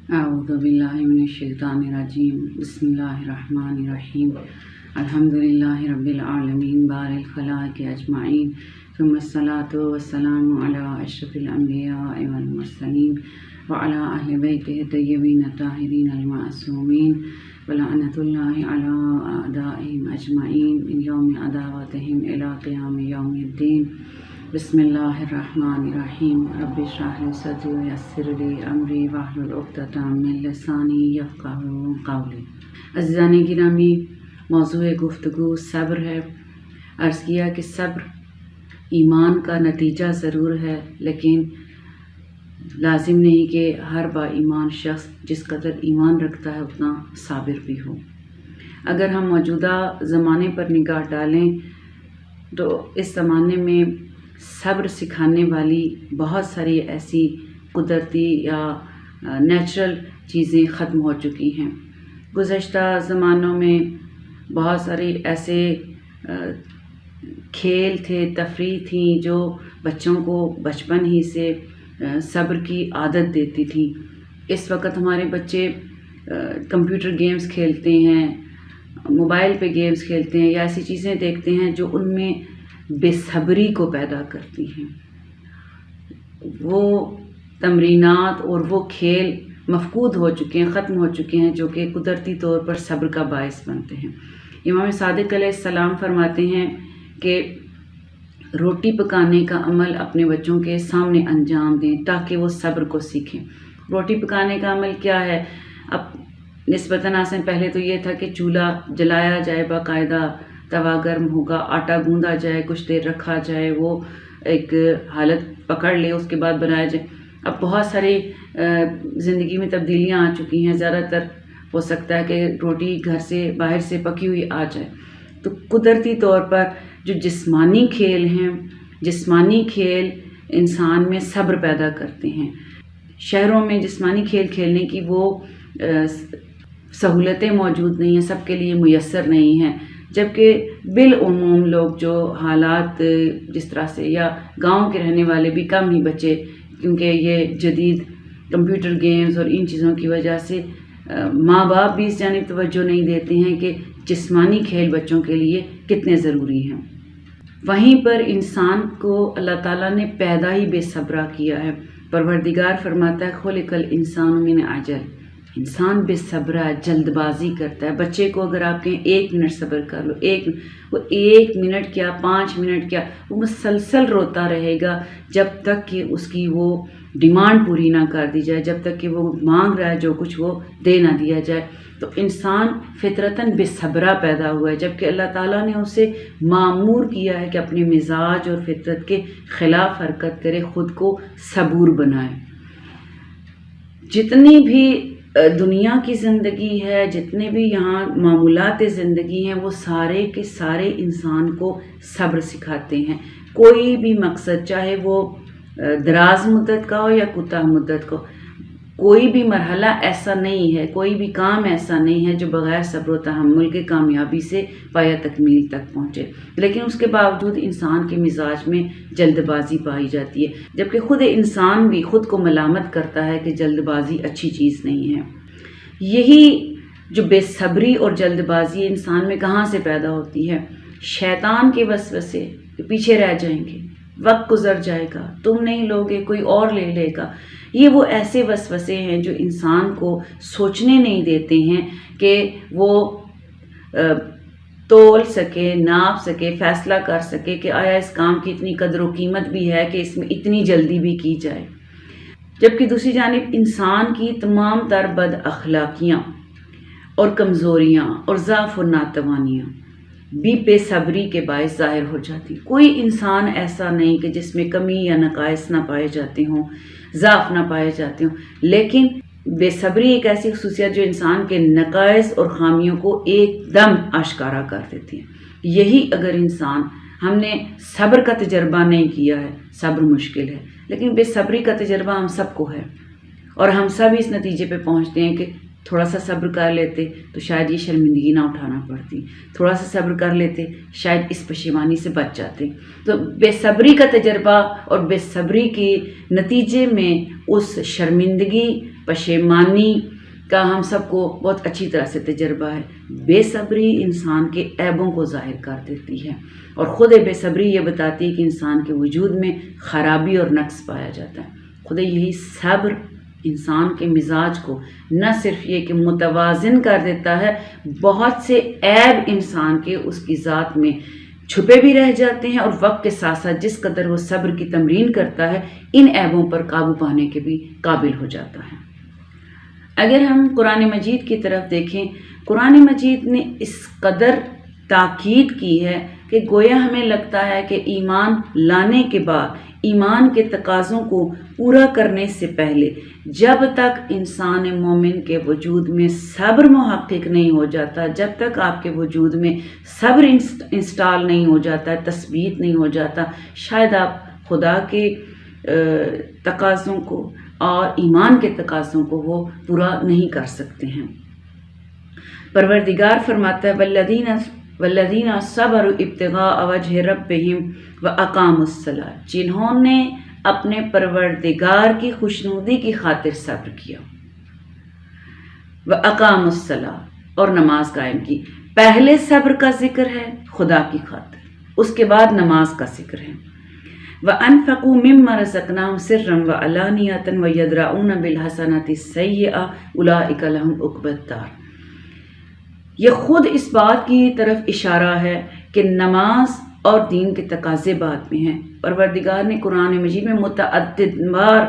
أعوذ بالله من الشيطان الرجيم بسم الله الرحمن الرحيم الحمد لله رب العالمين بارئ الخلائق أجمعين ثم الصلاة والسلام على أشرف الأنبياء والمرسلين وعلى أهل بيته الطيبين الطاهرين المعصومين ولعنة الله على أعدائهم أجمعين من يوم عداوتهم إلى قيام يوم الدين بسم اللہ الرحمن الرحیم رب اشرح لی صدری ویسر لی امری واحلل عقدۃ من لسانی یفقہوا قولی۔ عزیزان گرامی، موضوع گفتگو صبر ہے۔ عرض کیا کہ صبر ایمان کا نتیجہ ضرور ہے، لیکن لازم نہیں کہ ہر با ایمان شخص جس قدر ایمان رکھتا ہے اتنا صابر بھی ہو۔ اگر ہم موجودہ زمانے پر نگاہ ڈالیں تو اس زمانے میں صبر سکھانے والی بہت ساری ایسی قدرتی یا نیچرل چیزیں ختم ہو چکی ہیں۔ گزشتہ زمانوں میں بہت سارے ایسے کھیل تھے، تفریح تھیں جو بچوں کو بچپن ہی سے صبر کی عادت دیتی تھی۔ اس وقت ہمارے بچے کمپیوٹر گیمز کھیلتے ہیں، موبائل پہ گیمز کھیلتے ہیں یا ایسی چیزیں دیکھتے ہیں جو ان میں بے صبری کو پیدا کرتی ہیں۔ وہ تمرینات اور وہ کھیل مفقود ہو چکے ہیں، ختم ہو چکے ہیں، جو کہ قدرتی طور پر صبر کا باعث بنتے ہیں۔ امام صادق علیہ السلام فرماتے ہیں کہ روٹی پکانے کا عمل اپنے بچوں کے سامنے انجام دیں تاکہ وہ صبر کو سیکھیں۔ روٹی پکانے کا عمل کیا ہے؟ اب نسبتاً آسان پہلے تو یہ تھا کہ چولہا جلایا جائے، باقاعدہ توا گرم ہوگا، آٹا گوندا جائے، کچھ دیر رکھا جائے، وہ ایک حالت پکڑ لے، اس کے بعد بنایا جائے۔ اب بہت ساری زندگی میں تبدیلیاں آ چکی ہیں، زیادہ تر ہو سکتا ہے کہ روٹی گھر سے باہر سے پکی ہوئی آ جائے۔ تو قدرتی طور پر جو جسمانی کھیل ہیں، جسمانی کھیل انسان میں صبر پیدا کرتے ہیں۔ شہروں میں جسمانی کھیل کھیلنے کی وہ سہولتیں موجود نہیں ہیں، سب کے لیے میسر نہیں ہیں، جبکہ بالعموم لوگ جو حالات جس طرح سے یا گاؤں کے رہنے والے بھی کم ہی بچے، کیونکہ یہ جدید کمپیوٹر گیمز اور ان چیزوں کی وجہ سے ماں باپ بھی اس جانب توجہ نہیں دیتے ہیں کہ جسمانی کھیل بچوں کے لیے کتنے ضروری ہیں۔ وہیں پر انسان کو اللہ تعالیٰ نے پیدا ہی بے صبرا کیا ہے۔ پروردگار فرماتا ہے خلق الانسان من عجل، انسان بے صبر ہے، جلد بازی کرتا ہے۔ بچے کو اگر آپ کہیں 1 منٹ صبر کر لو، وہ 1 منٹ کیا 5 منٹ کیا، وہ مسلسل روتا رہے گا جب تک کہ اس کی وہ ڈیمانڈ پوری نہ کر دی جائے، جب تک کہ وہ مانگ رہا ہے جو کچھ وہ دے نہ دیا جائے۔ تو انسان فطرتاً بے صبرا پیدا ہوا ہے، جبکہ اللہ تعالیٰ نے اسے معمور کیا ہے کہ اپنے مزاج اور فطرت کے خلاف حرکت کرے، خود کو صبور بنائے۔ جتنی بھی دنیا کی زندگی ہے، جتنے بھی یہاں معمولات زندگی ہیں، وہ سارے کے سارے انسان کو صبر سکھاتے ہیں۔ کوئی بھی مقصد، چاہے وہ دراز مدت کا ہو یا کوتاہ مدت کا ہو، کوئی بھی مرحلہ ایسا نہیں ہے، کوئی بھی کام ایسا نہیں ہے جو بغیر صبر و تحمل کے کامیابی سے پایہ تکمیل تک پہنچے۔ لیکن اس کے باوجود انسان کے مزاج میں جلد بازی پائی جاتی ہے، جبکہ خود انسان بھی خود کو ملامت کرتا ہے کہ جلد بازی اچھی چیز نہیں ہے۔ یہی جو بے صبری اور جلد بازی انسان میں کہاں سے پیدا ہوتی ہے؟ شیطان کے وسوسے، پیچھے رہ جائیں گے، وقت گزر جائے گا، تم نہیں لوگے کوئی اور لے لے گا۔ یہ وہ ایسے وسوسے ہیں جو انسان کو سوچنے نہیں دیتے ہیں کہ وہ تول سکے، ناپ سکے، فیصلہ کر سکے کہ آیا اس کام کی اتنی قدر و قیمت بھی ہے کہ اس میں اتنی جلدی بھی کی جائے۔ جبکہ دوسری جانب انسان کی تمام تر بد اخلاقیاں اور کمزوریاں اور ضعف و ناتوانیاں بھی بے صبری کے باعث ظاہر ہو جاتی۔ کوئی انسان ایسا نہیں کہ جس میں کمی یا نقائص نہ پائے جاتے ہوں، ضعف نہ پائے جاتے ہوں، لیکن بے صبری ایک ایسی خصوصیت جو انسان کے نقائص اور خامیوں کو ایک دم آشکارا کر دیتی ہے۔ یہی اگر ہم نے صبر کا تجربہ نہیں کیا ہے، صبر مشکل ہے، لیکن بے صبری کا تجربہ ہم سب کو ہے، اور ہم سب اس نتیجے پہ پہنچتے ہیں کہ تھوڑا سا صبر کر لیتے تو شاید یہ شرمندگی نہ اٹھانا پڑتی، تھوڑا سا صبر کر لیتے شاید اس پشیمانی سے بچ جاتے۔ تو بے صبری کا تجربہ اور بے صبری کے نتیجے میں اس شرمندگی پشیمانی کا ہم سب کو بہت اچھی طرح سے تجربہ ہے۔ بے صبری انسان کے عیبوں کو ظاہر کر دیتی ہے، اور خود بے صبری یہ بتاتی ہے کہ انسان کے وجود میں خرابی اور نقص پایا جاتا ہے۔ خود یہی صبر انسان کے مزاج کو نہ صرف یہ کہ متوازن کر دیتا ہے، بہت سے عیب انسان کے اس کی ذات میں چھپے بھی رہ جاتے ہیں، اور وقت کے ساتھ ساتھ جس قدر وہ صبر کی تمرین کرتا ہے ان عیبوں پر قابو پانے کے بھی قابل ہو جاتا ہے۔ اگر ہم قرآن مجید کی طرف دیکھیں، قرآن مجید نے اس قدر تاکید کی ہے کہ گویا ہمیں لگتا ہے کہ ایمان لانے کے بعد ایمان کے تقاضوں کو پورا کرنے سے پہلے جب تک انسان مومن کے وجود میں صبر محقق نہیں ہو جاتا، جب تک آپ کے وجود میں صبر انسٹال نہیں ہو جاتا، تثبیت نہیں ہو جاتا، شاید آپ خدا کے تقاضوں کو اور ایمان کے تقاضوں کو وہ پورا نہیں کر سکتے ہیں۔ پروردگار فرماتا ہے والذین صبروا ابتغاء وجہ ربہم واقاموا الصلاۃ، جنہوں نے اپنے پروردگار کی خوشنودی کی خاطر صبر کیا، واقاموا الصلاۃ، اور نماز قائم کی۔ پہلے صبر کا ذکر ہے خدا کی خاطر، اس کے بعد نماز کا ذکر ہے۔ وَأَنفَقُوا مِمَّا رَزَقْنَاهُمْ سِرًّا وَعَلَانِيَةً وَيَدْرَؤُونَ بِالْحَسَنَةِ السَّيِّئَةَ أُولَٰئِكَ لَهُمْ عُقْبَى الدَّارِ۔ یہ خود اس بات کی طرف اشارہ ہے کہ نماز اور دین کے تقاضے بعد میں ہیں۔ پروردگار نے قرآن مجید میں متعدد بار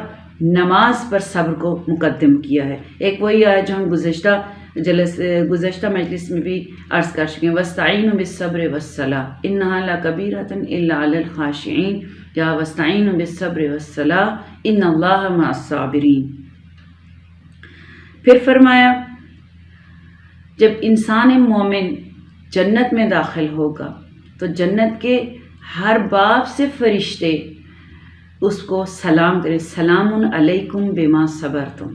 نماز پر صبر کو مقدم کیا ہے۔ ایک وہی آیت جو ہم گزشتہ مجلس میں بھی عرض کر چکے ہیں، وَاسْتَعِينُوا بِالصَّبْرِ وَالصَّلَاةِ إِنَّهَا لَكَبِيرَةٌ إِلَّا عَلَى الْخَاشِعِينَ، یا وَاسْتَعِينُوا بِالصَّبْرِ وَالصَّلَاةِ إِنَّ اللَّهَ مَعَ الصَّابِرِينَ۔ پھر فرمایا جب انسان مومن جنت میں داخل ہوگا تو جنت کے ہر باب سے فرشتے اس کو سلام کریں، سلام علیکم بما صبرتم۔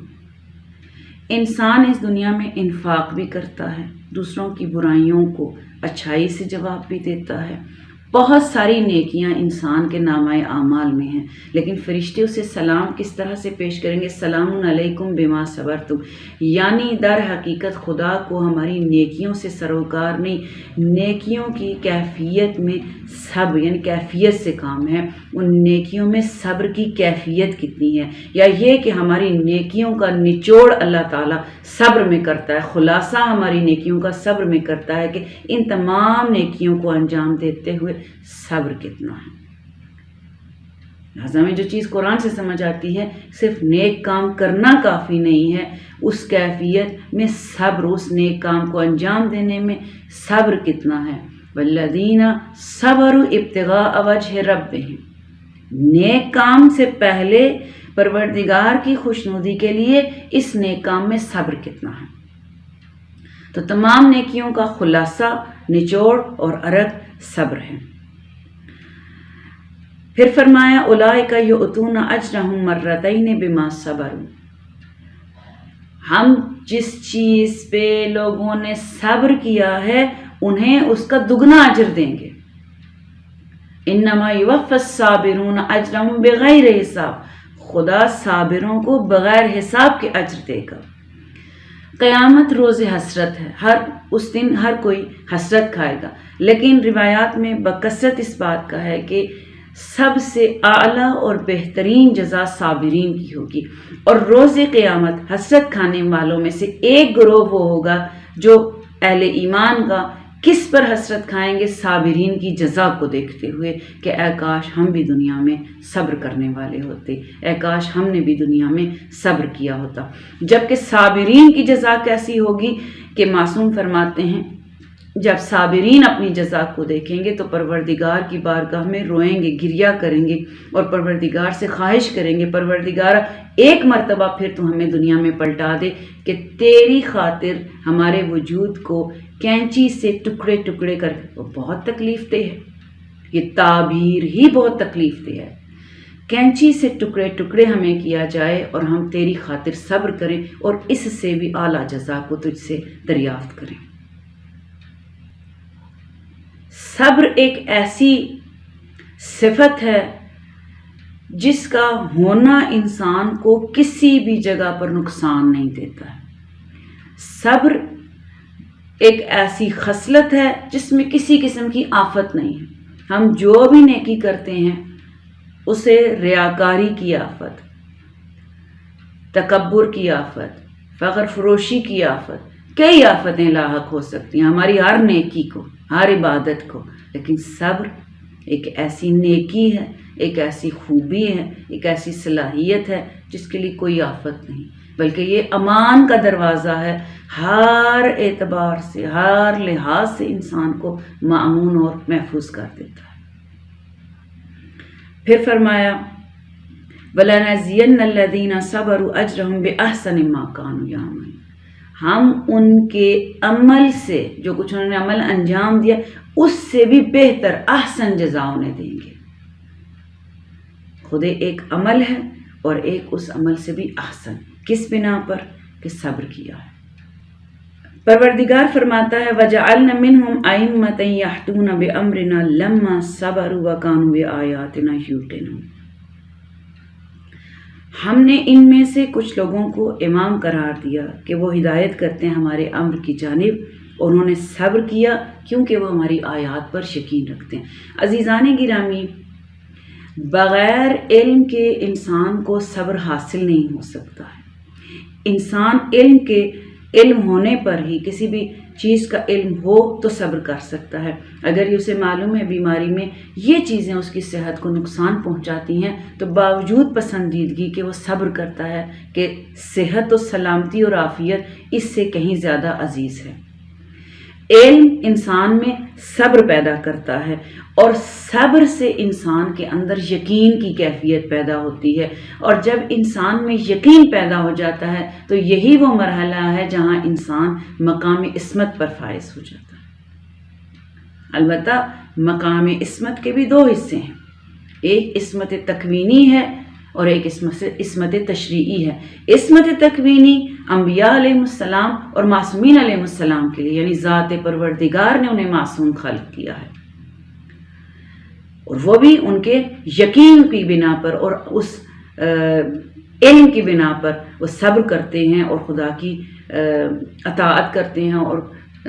انسان اس دنیا میں انفاق بھی کرتا ہے، دوسروں کی برائیوں کو اچھائی سے جواب بھی دیتا ہے، بہت ساری نیکیاں انسان کے نامہ اعمال میں ہیں، لیکن فرشتے اسے سلام کس طرح سے پیش کریں گے؟ سلام علیکم بما صبرتم، یعنی در حقیقت خدا کو ہماری نیکیوں سے سروکار نہیں، نیکیوں کی کیفیت میں صبر یعنی کیفیت سے کام ہے، ان نیکیوں میں صبر کی کیفیت کتنی ہے، یا یہ کہ ہماری نیکیوں کا نچوڑ اللہ تعالیٰ صبر میں کرتا ہے، خلاصہ ہماری نیکیوں کا صبر میں کرتا ہے کہ ان تمام نیکیوں کو انجام دیتے ہوئے صبر کتنا ہے۔ لہٰذا ہمیں جو چیز قرآن سے سمجھ آتی ہے، صرف نیک کام کرنا کافی نہیں ہے، اس کیفیت میں صبر، اس نیک کام کو انجام دینے میں صبر کتنا ہے۔ والذین صبروا ابتغاء وجہ ربہم، نیک کام سے پہلے پروردگار کی خوشنودی کے لیے اس نیک کام میں صبر کتنا ہے۔ تو تمام نیکیوں کا خلاصہ، نچوڑ اور ارگ صبر ہے۔ پھر فرمایا اولئک یؤتون اجرہم مرتین بما صبروا، ہم جس چیز پہ لوگوں نے صبر کیا ہے انہیں اس کا دگنا اجر دیں گے۔ انما یوفی الصابرون اجرہم بغیر حساب، خدا صابروں کو بغیر حساب کے اجر دے گا۔ قیامت روز حسرت ہے، اس دن ہر کوئی حسرت کھائے گا، لیکن روایات میں بکثرت اس بات کا ہے کہ سب سے اعلیٰ اور بہترین جزا صابرین کی ہوگی، اور روز قیامت حسرت کھانے والوں میں سے ایک گروہ وہ ہوگا جو اہل ایمان کا کس پر حسرت کھائیں گے؟ صابرین کی جزا کو دیکھتے ہوئے کہ اے کاش ہم بھی دنیا میں صبر کرنے والے ہوتے، اے کاش ہم نے بھی دنیا میں صبر کیا ہوتا۔ جبکہ صابرین کی جزا کیسی ہوگی کہ معصوم فرماتے ہیں جب صابرین اپنی جزا کو دیکھیں گے تو پروردگار کی بارگاہ میں روئیں گے، گریہ کریں گے، اور پروردگار سے خواہش کریں گے، پروردگار ایک مرتبہ پھر تو ہمیں دنیا میں پلٹا دے کہ تیری خاطر ہمارے وجود کو کینچی سے ٹکڑے ٹکڑے کر، بہت تکلیف دہ ہے، یہ تعبیر ہی بہت تکلیف دہ ہے، کینچی سے ٹکڑے ٹکڑے ہمیں کیا جائے اور ہم تیری خاطر صبر کریں اور اس سے بھی اعلیٰ جزا کو تجھ سے دریافت کریں۔ صبر ایک ایسی صفت ہے جس کا ہونا انسان کو کسی بھی جگہ پر نقصان نہیں دیتا ہے۔ صبر ایک ایسی خصلت ہے جس میں کسی قسم کی آفت نہیں ہے۔ ہم جو بھی نیکی کرتے ہیں اسے ریاکاری کی آفت، تکبر کی آفت، فخر فروشی کی آفت، کئی آفتیں لاحق ہو سکتی ہیں ہماری ہر نیکی کو، ہر عبادت کو، لیکن صبر ایک ایسی نیکی ہے، ایک ایسی خوبی ہے، ایک ایسی صلاحیت ہے جس کے لیے کوئی آفت نہیں، بلکہ یہ امان کا دروازہ ہے، ہر اعتبار سے، ہر لحاظ سے انسان کو مأمون اور محفوظ کر دیتا ہے۔ پھر فرمایا وَلَنَجْزِيَنَّ الَّذِينَ صَبَرُوا أَجْرَهُمْ بِأَحْسَنِ مَا كَانُوا يَعْمَلُونَ، ہم ان کے عمل سے، جو کچھ انہوں نے عمل انجام دیا، اس سے بھی بہتر احسن جزا انہیں دیں گے۔ خود ایک عمل ہے اور ایک اس عمل سے بھی احسن، کس بنا پر؟ کہ صبر کیا ہے۔ پروردگار فرماتا ہے وَجَعَلْنَا مِنْهُمْ أَئِمَّةً يَهْدُونَ بِأَمْرِنَا لَمَّا صَبَرُوا وَكَانُوا بِآيَاتِنَا يُوقِنُونَ، ہم نے ان میں سے کچھ لوگوں کو امام قرار دیا کہ وہ ہدایت کرتے ہیں ہمارے امر کی جانب، اور انہوں نے صبر کیا کیونکہ وہ ہماری آیات پر یقین رکھتے ہیں۔ عزیزان گرامی، بغیر علم کے انسان کو صبر حاصل نہیں ہو سکتا ہے۔ انسان علم ہونے پر ہی، کسی بھی چیز کا علم ہو تو صبر کر سکتا ہے۔ اگر یہ اسے معلوم ہے بیماری میں یہ چیزیں اس کی صحت کو نقصان پہنچاتی ہیں تو باوجود پسندیدگی کہ وہ صبر کرتا ہے کہ صحت و سلامتی اور عافیت اس سے کہیں زیادہ عزیز ہے۔ علم انسان میں صبر پیدا کرتا ہے، اور صبر سے انسان کے اندر یقین کی کیفیت پیدا ہوتی ہے، اور جب انسان میں یقین پیدا ہو جاتا ہے تو یہی وہ مرحلہ ہے جہاں انسان مقام عصمت پر فائز ہو جاتا ہے۔ البتہ مقام عصمت کے بھی دو حصے ہیں، ایک عصمت تکوینی ہے اور ایک عصمت تشریعی ہے۔ عصمت تکوینی انبیاء علیہ السلام اور معصومین علیہ السلام کے لیے، یعنی ذات پروردگار نے انہیں معصوم خلق کیا ہے، اور وہ بھی ان کے یقین کی بنا پر اور اس علم کی بنا پر وہ صبر کرتے ہیں اور خدا کی اطاعت کرتے ہیں اور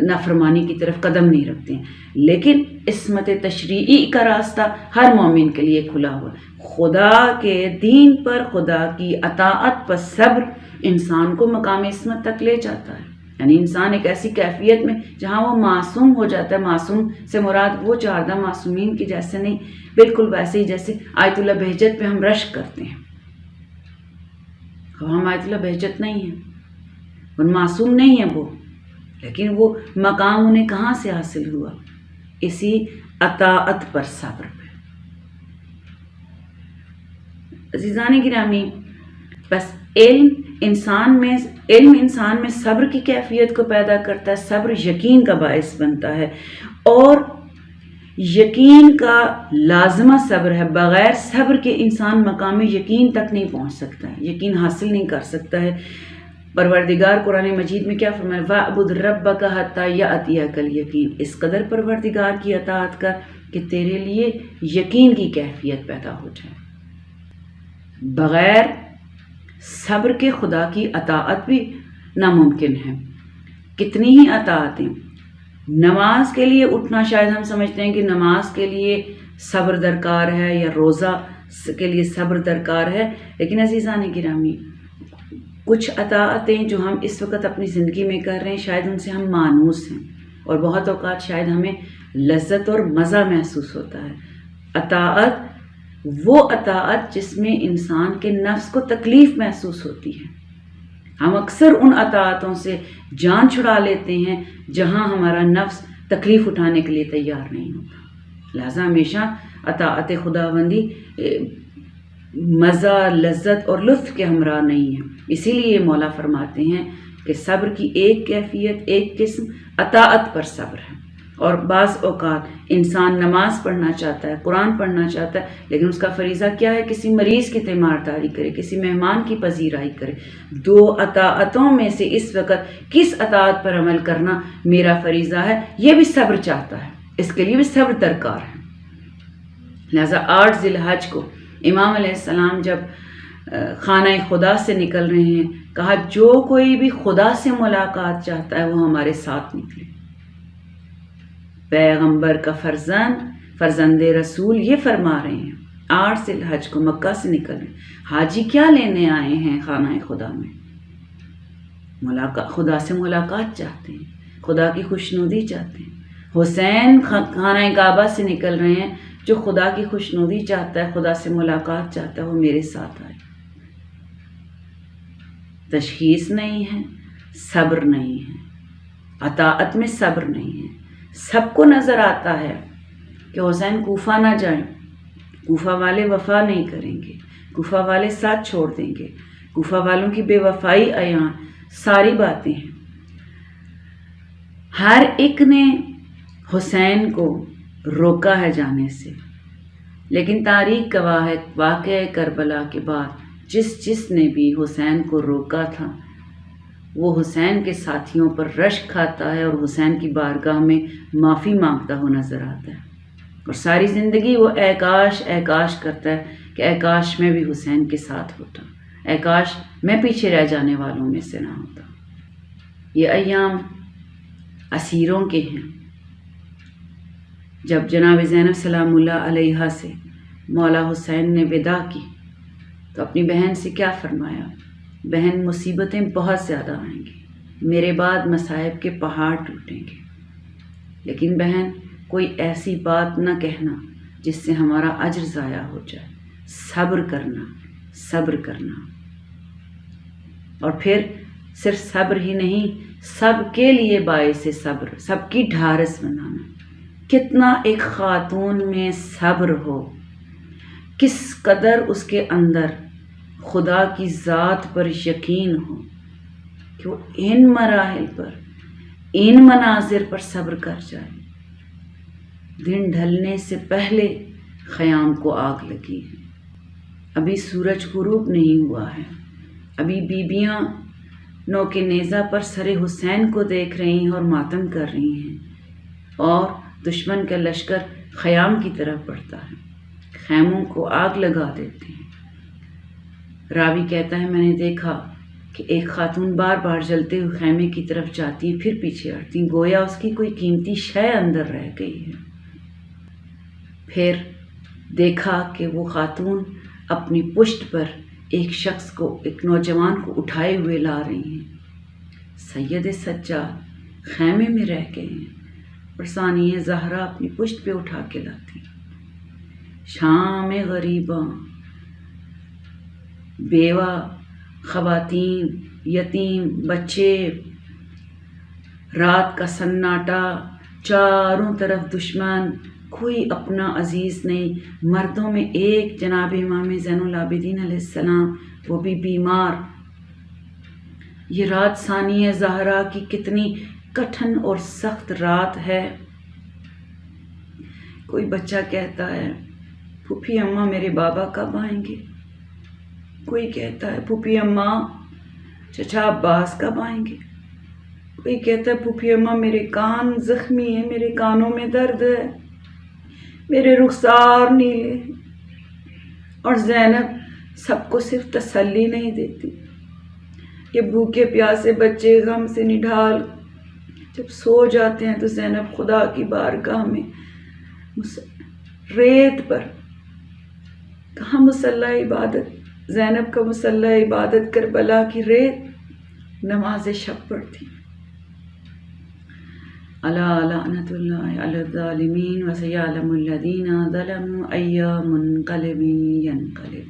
نافرمانی کی طرف قدم نہیں رکھتے ہیں۔ لیکن عصمت تشریعی کا راستہ ہر مومن کے لیے کھلا ہوا ہے۔ خدا کے دین پر، خدا کی اطاعت پر صبر انسان کو مقام عصمت تک لے جاتا ہے، یعنی انسان ایک ایسی کیفیت میں جہاں وہ معصوم ہو جاتا ہے۔ معصوم سے مراد وہ 14 معصومین کی جیسے نہیں، بالکل ویسے ہی جیسے آیت اللہ بہجت پہ ہم رشک کرتے ہیں، ہم آیت اللہ بہجت نہیں ہیں اور معصوم نہیں ہیں وہ، لیکن وہ مقام انہیں کہاں سے حاصل ہوا؟ اسی اطاعت پر، صبر پہ۔ عزیزان گرامی، بس علم انسان میں صبر کی کیفیت کو پیدا کرتا ہے، صبر یقین کا باعث بنتا ہے، اور یقین کا لازمہ صبر ہے۔ بغیر صبر کے انسان مقام یقین تک نہیں پہنچ سکتا ہے، یقین حاصل نہیں کر سکتا ہے۔ پروردگار قرآن مجید میں کیا فرمایا؟ وَاعْبُدْ رَبَّكَ حَتَّى يَأْتِيَكَ الْيَقِينُ، اس قدر پروردگار کی اطاعت کر کہ تیرے لیے یقین کی کیفیت پیدا ہو جائے۔ بغیر صبر کے خدا کی اطاعت بھی ناممکن ہے۔ کتنی ہی اطاعتیں، نماز کے لیے اٹھنا، شاید ہم سمجھتے ہیں کہ نماز کے لیے صبر درکار ہے یا روزہ کے لیے صبر درکار ہے، لیکن عزیزان گرامی، کچھ اطاعتیں جو ہم اس وقت اپنی زندگی میں کر رہے ہیں شاید ان سے ہم مانوس ہیں، اور بہت اوقات شاید ہمیں لذت اور مزہ محسوس ہوتا ہے۔ اطاعت وہ اطاعت جس میں انسان کے نفس کو تکلیف محسوس ہوتی ہے۔ ہم اکثر ان اطاعتوں سے جان چھڑا لیتے ہیں جہاں ہمارا نفس تکلیف اٹھانے کے لیے تیار نہیں ہوتا۔ لہذا ہمیشہ اطاعت خداوندی مزہ، لذت اور لطف کے ہمراہ نہیں ہے۔ اسی لیے مولا فرماتے ہیں کہ صبر کی ایک کیفیت، ایک قسم اطاعت پر صبر ہے، اور بعض اوقات انسان نماز پڑھنا چاہتا ہے، قرآن پڑھنا چاہتا ہے، لیکن اس کا فریضہ کیا ہے؟ کسی مریض کی تیمارداری کرے، کسی مہمان کی پذیرائی کرے۔ دو اطاعتوں میں سے اس وقت کس اطاعت پر عمل کرنا میرا فریضہ ہے، یہ بھی صبر چاہتا ہے، اس کے لیے بھی صبر درکار ہے۔ لہذا 8 ذی الحج کو امام علیہ السلام جب خانہ خدا سے نکل رہے ہیں، کہا جو کوئی بھی خدا سے ملاقات چاہتا ہے وہ ہمارے ساتھ نکلے۔ پیغمبر کا فرزند رسول یہ فرما رہے ہیں 8 ذی الحج کو مکہ سے نکل رہے ہیں، حاجی کیا لینے آئے ہیں خانہ خدا میں؟ خدا سے ملاقات چاہتے ہیں، خدا کی خوشنودی چاہتے ہیں۔ حسین خانہ کعبہ سے نکل رہے ہیں، جو خدا کی خوشنودی چاہتا ہے، خدا سے ملاقات چاہتا ہے، وہ میرے ساتھ آئے۔ تشخیص نہیں ہے، صبر نہیں ہے، اطاعت میں صبر نہیں ہے۔ سب کو نظر آتا ہے کہ حسین کوفہ نہ جائیں، کوفہ والے وفا نہیں کریں گے، کوفہ والے ساتھ چھوڑ دیں گے، کوفہ والوں کی بے وفائی عیاں، ساری باتیں ہیں۔ ہر ایک نے حسین کو روکا ہے جانے سے، لیکن تاریخ گواہ ہے واقعہ کربلا کے بعد جس نے بھی حسین کو روکا تھا وہ حسین کے ساتھیوں پر رشک کھاتا ہے اور حسین کی بارگاہ میں معافی مانگتا ہوا نظر آتا ہے، اور ساری زندگی وہ اے کاش کرتا ہے کہ اے کاش میں بھی حسین کے ساتھ ہوتا، اے کاش میں پیچھے رہ جانے والوں میں سے نہ ہوتا۔ یہ ایام اسیروں کے ہیں۔ جب جناب زینب سلام اللہ علیہا سے مولا حسین نے وداع کی تو اپنی بہن سے کیا فرمایا؟ بہن مصیبتیں بہت زیادہ آئیں گی، میرے بعد مصائب کے پہاڑ ٹوٹیں گے، لیکن بہن کوئی ایسی بات نہ کہنا جس سے ہمارا اجر ضائع ہو جائے، صبر کرنا۔ اور پھر صرف صبر ہی نہیں، سب کے لیے باعث صبر، سب کی ڈھارس بنانا۔ کتنا ایک خاتون میں صبر ہو، کس قدر اس کے اندر خدا کی ذات پر یقین ہو کہ وہ ان مراحل پر، ان مناظر پر صبر کر جائے۔ دن ڈھلنے سے پہلے خیام کو آگ لگی ہے، ابھی سورج غروب نہیں ہوا ہے، ابھی بیبیاں نوک نیزہ پر سر حسین کو دیکھ رہی ہیں اور ماتم کر رہی ہیں، اور دشمن کا لشکر خیام کی طرف بڑھتا ہے، خیموں کو آگ لگا دیتے ہیں۔ راوی کہتا ہے میں نے دیکھا کہ ایک خاتون بار بار جلتے ہوئے خیمے کی طرف جاتی ہیں، پھر پیچھے ہٹتی ہیں، گویا اس کی کوئی قیمتی شے اندر رہ گئی ہے۔ پھر دیکھا کہ وہ خاتون اپنی پشت پر ایک شخص کو، ایک نوجوان کو اٹھائے ہوئے لا رہی ہیں۔ سید سجاد خیمے میں رہ گئے ہیں اور ثانیہ زہرا اپنی پشت پہ اٹھا کے لاتی ہیں۔ شام غریباں، بیوہ، خواتین، یتیم، بچے، رات کا سناٹا، چاروں طرف دشمن، کوئی اپنا عزیز نہیں۔ مردوں میں ایک جناب امام زین العابدین علیہ السلام، وہ بھی بیمار۔ یہ رات ثانیہ زہرا کی کتنی کٹھن اور سخت رات ہے۔ کوئی بچہ کہتا ہے پھوپھی اماں میرے بابا کب آئیں گے؟ کوئی کہتا ہے پھوپھی اماں چچا عباس کب آئیں گے؟ کوئی کہتا ہے پھوپھی اماں میرے کان زخمی ہیں، میرے کانوں میں درد ہے، میرے رخسار نیلے ہیں۔ اور زینب سب کو صرف تسلی نہیں دیتی، یہ بھوکے پیاسے بچے غم سے نڈھال جب سو جاتے ہیں تو زینب خدا کی بارگاہ میں ریت پر، کہاں مصلی عبادت، زینب کا مصلی عبادت کربلا کی ریت، نماز شب پڑھتی۔ الا لعنت اللہ علی الظالمین وسیعلم الذین ظلموا ای منقلب ینقلبون۔